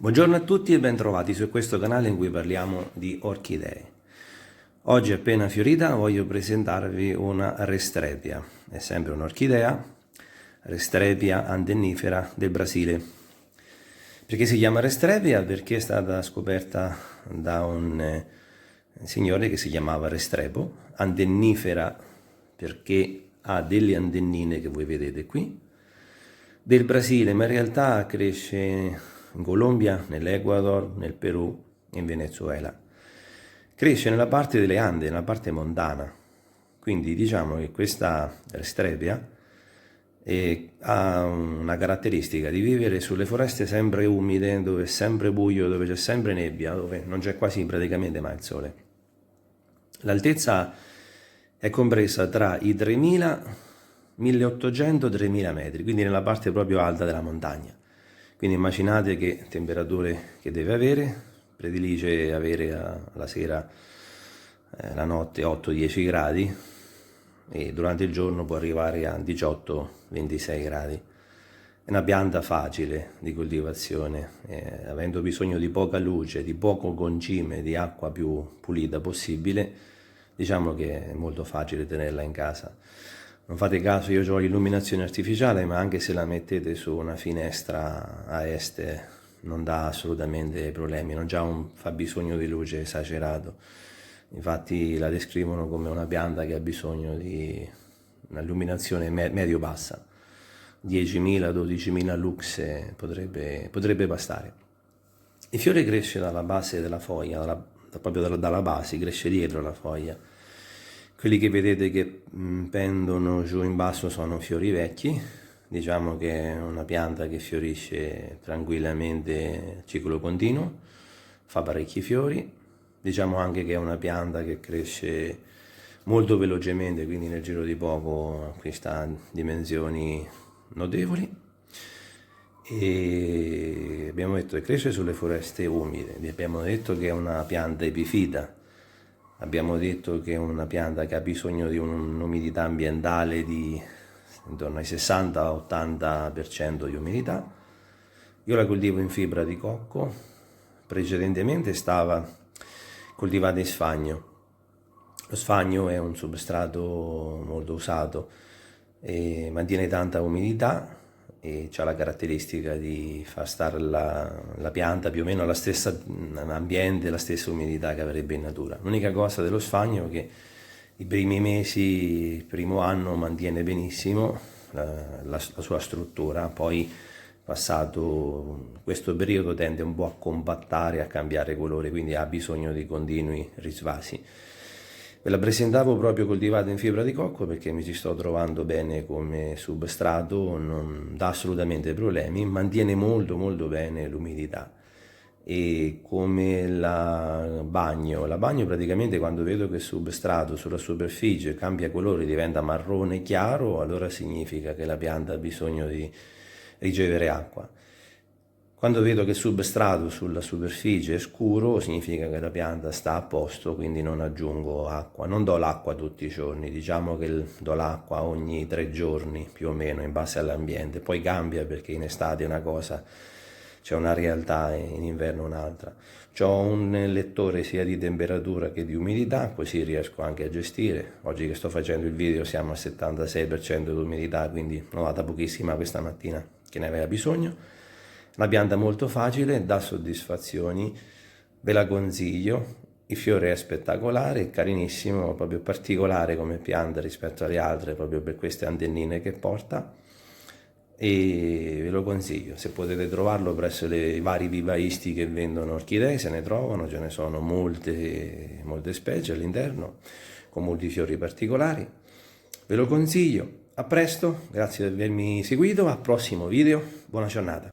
Buongiorno a tutti e bentrovati su questo canale in cui parliamo di orchidee. Oggi appena fiorita voglio presentarvi una Restrepia, è sempre un'orchidea, Restrepia andennifera del Brasile. Perché si chiama Restrepia? Perché è stata scoperta da un signore che si chiamava Restrepo, andennifera perché ha delle antennine che voi vedete qui, del Brasile, ma in realtà cresce in Colombia, nell'Ecuador, nel Perù e in Venezuela. Cresce nella parte delle Ande, nella parte montana. Quindi diciamo che questa Restrepia ha una caratteristica di vivere sulle foreste sempre umide, dove è sempre buio, dove c'è sempre nebbia, dove non c'è quasi praticamente mai il sole. L'altezza è compresa tra i 3000, 1800 e 3000 metri, quindi nella parte proprio alta della montagna. Quindi immaginate che temperature che deve avere, predilige avere alla sera, la notte 8-10 gradi e durante il giorno può arrivare a 18-26 gradi. È una pianta facile di coltivazione, avendo bisogno di poca luce, di poco concime, di acqua più pulita possibile, diciamo che è molto facile tenerla in casa. Non fate caso, io ho l'illuminazione artificiale, ma anche se la mettete su una finestra a est non dà assolutamente problemi, non c'ha un fabbisogno di luce esagerato. Infatti la descrivono come una pianta che ha bisogno di una illuminazione medio-bassa. 10.000-12.000 lux potrebbe bastare. Il fiore cresce dalla base della foglia, proprio dalla base, cresce dietro la foglia. Quelli che vedete che pendono giù in basso sono fiori vecchi, diciamo che è una pianta che fiorisce tranquillamente a ciclo continuo, fa parecchi fiori, diciamo anche che è una pianta che cresce molto velocemente, quindi nel giro di poco acquista dimensioni notevoli. E abbiamo detto che cresce sulle foreste umide, vi abbiamo detto che è una pianta epifita. Abbiamo detto che è una pianta che ha bisogno di un'umidità ambientale di intorno ai 60-80% di umidità. Io la coltivo in fibra di cocco, precedentemente stava coltivata in sfagno. Lo sfagno è un substrato molto usato e mantiene tanta umidità e ha la caratteristica di far stare la pianta più o meno alla stessa ambiente, la stessa umidità che avrebbe in natura. L'unica cosa dello sfagno è che i primi mesi, il primo anno mantiene benissimo la sua struttura, poi passato questo periodo tende un po' a compattare, a cambiare colore, quindi ha bisogno di continui risvasi. Ve la presentavo proprio coltivata in fibra di cocco perché mi ci sto trovando bene come substrato, non dà assolutamente problemi, mantiene molto bene l'umidità. E come la bagno praticamente quando vedo che il substrato sulla superficie cambia colore, diventa marrone chiaro, allora significa che la pianta ha bisogno di ricevere acqua. Quando vedo che il substrato sulla superficie è scuro, significa che la pianta sta a posto, quindi non aggiungo acqua. Non do l'acqua tutti i giorni, diciamo che do l'acqua ogni 3 giorni più o meno in base all'ambiente. Poi cambia perché in estate è una cosa, c'è una realtà e in inverno un'altra. Ho un lettore sia di temperatura che di umidità, così riesco anche a gestire. Oggi che sto facendo il video siamo al 76% di umidità, quindi l'ho data pochissima questa mattina che ne aveva bisogno. Una pianta molto facile, dà soddisfazioni, ve la consiglio, il fiore è spettacolare, è carinissimo, proprio particolare come pianta rispetto alle altre, proprio per queste antennine che porta, e ve lo consiglio. Se potete trovarlo presso i vari vivaisti che vendono orchidee, se ne trovano, ce ne sono molte specie all'interno, con molti fiori particolari. Ve lo consiglio, a presto, grazie di avermi seguito, al prossimo video, buona giornata.